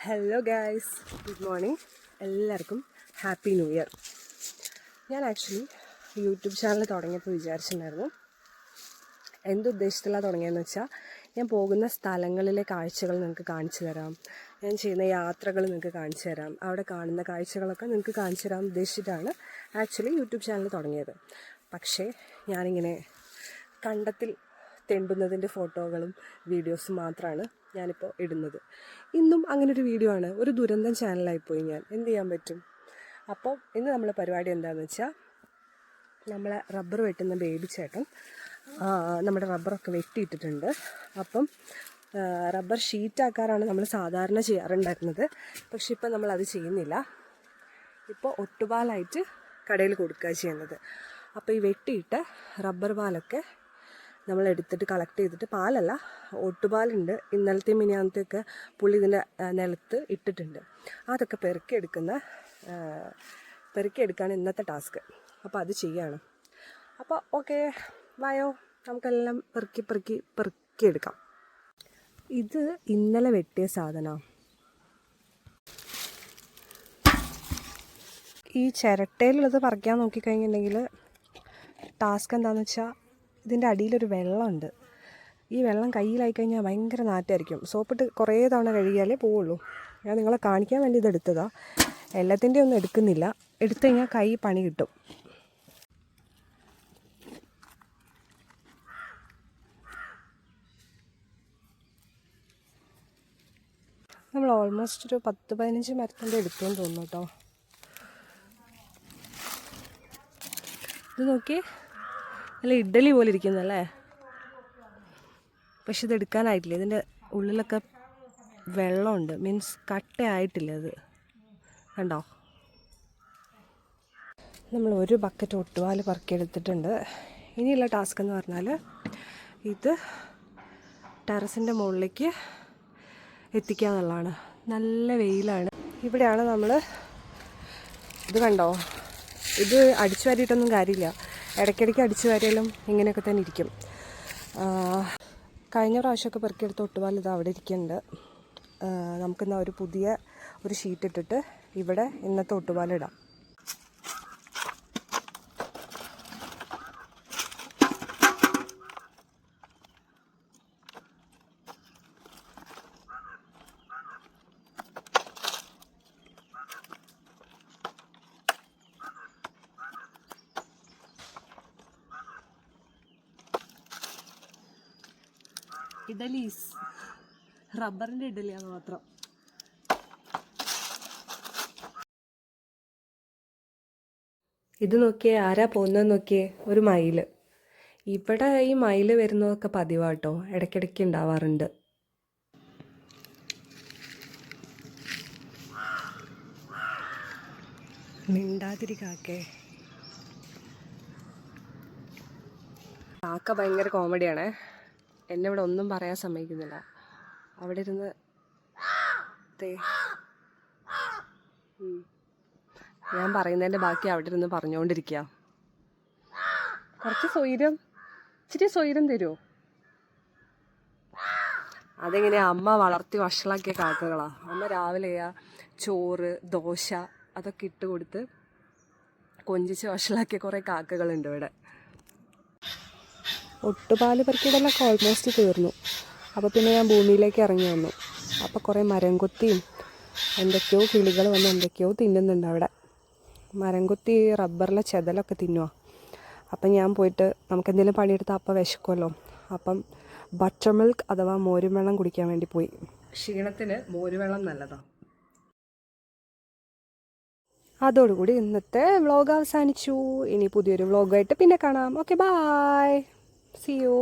Hello guys, good morning. എല്ലാവർക്കും happy new year. ഞാൻ actually YouTube channel തുടങ്ങിയപ്പോൾ വിചാരിച്ചിട്ടുണ്ടായിരുന്നു, എന്തുദ്ദേശത്തിലാണ് തുടങ്ങിയതെന്ന് വെച്ചാൽ, ഞാൻ പോകുന്ന സ്ഥലങ്ങളിലെ കാഴ്ചകൾ നിങ്ങൾക്ക് കാണിച്ചു തരാം, ഞാൻ ചെയ്യുന്ന യാത്രകൾ നിങ്ങൾക്ക് കാണിച്ചു തരാം, അവിടെ കാണുന്ന കാഴ്ചകളൊക്കെ നിങ്ങൾക്ക് കാണിച്ചു തരാൻ ഉദ്ദേശിച്ചിട്ടാണ് ആക്ച്വലി യൂട്യൂബ് ചാനൽ തുടങ്ങിയത്. പക്ഷേ ഞാനിങ്ങനെ കണ്ടത്തിൽ തെണ്ടുന്നതിൻ്റെ ഫോട്ടോകളും വീഡിയോസും മാത്രമാണ് ഞാനിപ്പോൾ ഇടുന്നത്. ഇന്നും അങ്ങനൊരു വീഡിയോ ആണ്. ഒരു ദുരന്തം ചാനലായിപ്പോയി. ഞാൻ എന്ത് ചെയ്യാൻ പറ്റും? അപ്പോൾ ഇന്ന് നമ്മളെ പരിപാടി എന്താണെന്ന് വെച്ചാൽ, നമ്മളെ റബ്ബർ വെട്ടുന്ന ബേബി ചേട്ടൻ നമ്മുടെ റബ്ബറൊക്കെ വെട്ടിയിട്ടിട്ടുണ്ട്. അപ്പം റബ്ബർ ഷീറ്റാക്കാറാണ് നമ്മൾ സാധാരണ ചെയ്യാറുണ്ടായിരുന്നത്. പക്ഷെ ഇപ്പം നമ്മളത് ചെയ്യുന്നില്ല. ഇപ്പോൾ ഒട്ടുപാലായിട്ട് കടയിൽ കൊടുക്കുക ചെയ്യുന്നത്. അപ്പോൾ ഈ വെട്ടിയിട്ട റബ്ബർ പാലൊക്കെ നമ്മൾ എടുത്തിട്ട് കളക്ട് ചെയ്തിട്ട്, പാലല്ല ഒട്ടുപാലുണ്ട്, ഇന്നലത്തെ മിനിയാന്നത്തെയൊക്കെ പുള്ളി ഇതിൻ്റെ നിലത്ത് ഇട്ടിട്ടുണ്ട്. അതൊക്കെ പെറുക്കിയെടുക്കാണ് ഇന്നത്തെ ടാസ്ക്. അപ്പോൾ അത് ചെയ്യാണ്. അപ്പോൾ ഓക്കെ, വായോ, നമുക്കെല്ലാം പെറുക്കിയെടുക്കാം. ഇത് ഇന്നലെ വെട്ടിയ സാധനമാണ്. ഈ ചിരട്ടയിലുള്ളത് പറിക്കാൻ നോക്കിക്കഴിഞ്ഞിട്ടുണ്ടെങ്കിൽ ടാസ്ക് എന്താണെന്ന് വെച്ചാൽ, ഇതിൻ്റെ അടിയിലൊരു വെള്ളമുണ്ട്. ഈ വെള്ളം കയ്യിലായി കഴിഞ്ഞാൽ ഭയങ്കര നാറ്റമായിരിക്കും. സോപ്പിട്ട് കുറേ തവണ കഴുകിയാലേ പോവുള്ളൂ. ഞാൻ നിങ്ങളെ കാണിക്കാൻ വേണ്ടി ഇത് എടുത്തതാണ്. എല്ലാത്തിൻ്റെ ഒന്നും എടുക്കുന്നില്ല. എടുത്തു കഴിഞ്ഞാൽ കൈ പണി കിട്ടും. നമ്മൾ ഓൾമോസ്റ്റ് ഒരു 10-15 മരത്തിൻ്റെ എടുത്തുകൊണ്ട് തോന്നുന്നു കേട്ടോ. ഇത് നോക്കി, നല്ല ഇഡ്ഡലി പോലെ ഇരിക്കുന്നല്ലേ. പക്ഷെ ഇത് എടുക്കാനായിട്ടില്ല. ഇതിൻ്റെ ഉള്ളിലൊക്കെ വെള്ളമുണ്ട്, മീൻസ് കട്ടയായിട്ടില്ല. അത് കണ്ടോ? നമ്മൾ ഒരു ബക്കറ്റ് ഒട്ടുപാല് പറക്കിയെടുത്തിട്ടുണ്ട്. ഇനിയുള്ള ടാസ്ക് എന്ന് പറഞ്ഞാൽ, ഇത് ടെറസിൻ്റെ മുകളിലേക്ക് എത്തിക്കുക എന്നുള്ളതാണ്. നല്ല വെയിലാണ്. ഇവിടെയാണ് നമ്മൾ, ഇത് കണ്ടോ, ഇത് അടിച്ചു വാരിയിട്ടൊന്നും കാര്യമില്ല. ഇടയ്ക്കിടയ്ക്ക് അടിച്ചു വാരിയാലും ഇങ്ങനെയൊക്കെ തന്നെ ഇരിക്കും. കഴിഞ്ഞ പ്രാവശ്യമൊക്കെ പെറുക്കിയെടുത്ത ഒട്ടുപാൽ ഇത് അവിടെ ഇരിക്കുന്നുണ്ട്. നമുക്കിന്ന് ഒരു പുതിയ ഷീറ്റ് ഇട്ടിട്ട് ഇവിടെ ഇന്നത്തെ ഒട്ടുപാലിടാം. ഇഡലീസ് റബ്ബറിൻ്റെ ഇഡലിയാണ് മാത്രം. ഇത് നോക്കിയേ, ആരാ പോകുന്നതെന്ന് നോക്കിയേ, ഒരു മയിൽ. ഇവിടെ ഈ മയിൽ വരുന്നതൊക്കെ പതിവാട്ടോ, ഇടയ്ക്കിടയ്ക്ക് ഉണ്ടാവാറുണ്ട്. മിണ്ടാതിരി കാക്കേ. കാക്ക ഭയങ്കര കോമഡിയാണേ. എന്നെ ഇവിടെ ഒന്നും പറയാൻ സമ്മതിക്കുന്നില്ല. അവിടെ ഇരുന്ന് ഞാൻ പറയുന്നതിൻ്റെ ബാക്കി അവിടെ ഇരുന്ന് പറഞ്ഞുകൊണ്ടിരിക്കുക. കുറച്ച് ഇച്ചിരി സ്വൈരം തരുമോ? അതെങ്ങനെയാ? അമ്മ വളർത്തി വഷളാക്കിയ കാക്കകളാ. അമ്മ രാവിലെയാ ചോറ്, ദോശ അതൊക്കെ ഇട്ട് കൊടുത്ത് കൊഞ്ചിച്ച് വഷളാക്കിയ കുറേ കാക്കകളുണ്ട് ഇവിടെ. ഒട്ടുപാല് പെറുക്കിയിടലൊക്കെ ഓൾമോസ്റ്റ് തീർന്നു. അപ്പോൾ പിന്നെ ഞാൻ ഭൂമിയിലേക്ക് ഇറങ്ങി വന്നു. അപ്പോൾ കുറേ മരം കൊത്തിയും എന്തൊക്കെയോ കിളികൾ വന്ന് എന്തൊക്കെയോ തിന്നുന്നുണ്ട് അവിടെ. മരം കൊത്തി റബ്ബറിലെ ചെതലൊക്കെ തിന്നുക. അപ്പം ഞാൻ പോയിട്ട് നമുക്കെന്തെങ്കിലും പണിയെടുത്താൽ അപ്പം വിശക്കുമല്ലോ. അപ്പം ബട്ടർ മിൽക്ക് അഥവാ മോരുവെള്ളം കുടിക്കാൻ വേണ്ടി പോയി. ക്ഷീണത്തിന് മോരുവെള്ളം നല്ലതാണ്. അതോടുകൂടി ഇന്നത്തെ വ്ളോഗ് അവസാനിച്ചു. ഇനി പുതിയൊരു വ്ളോഗായിട്ട് പിന്നെ കാണാം. Okay, bye, see U.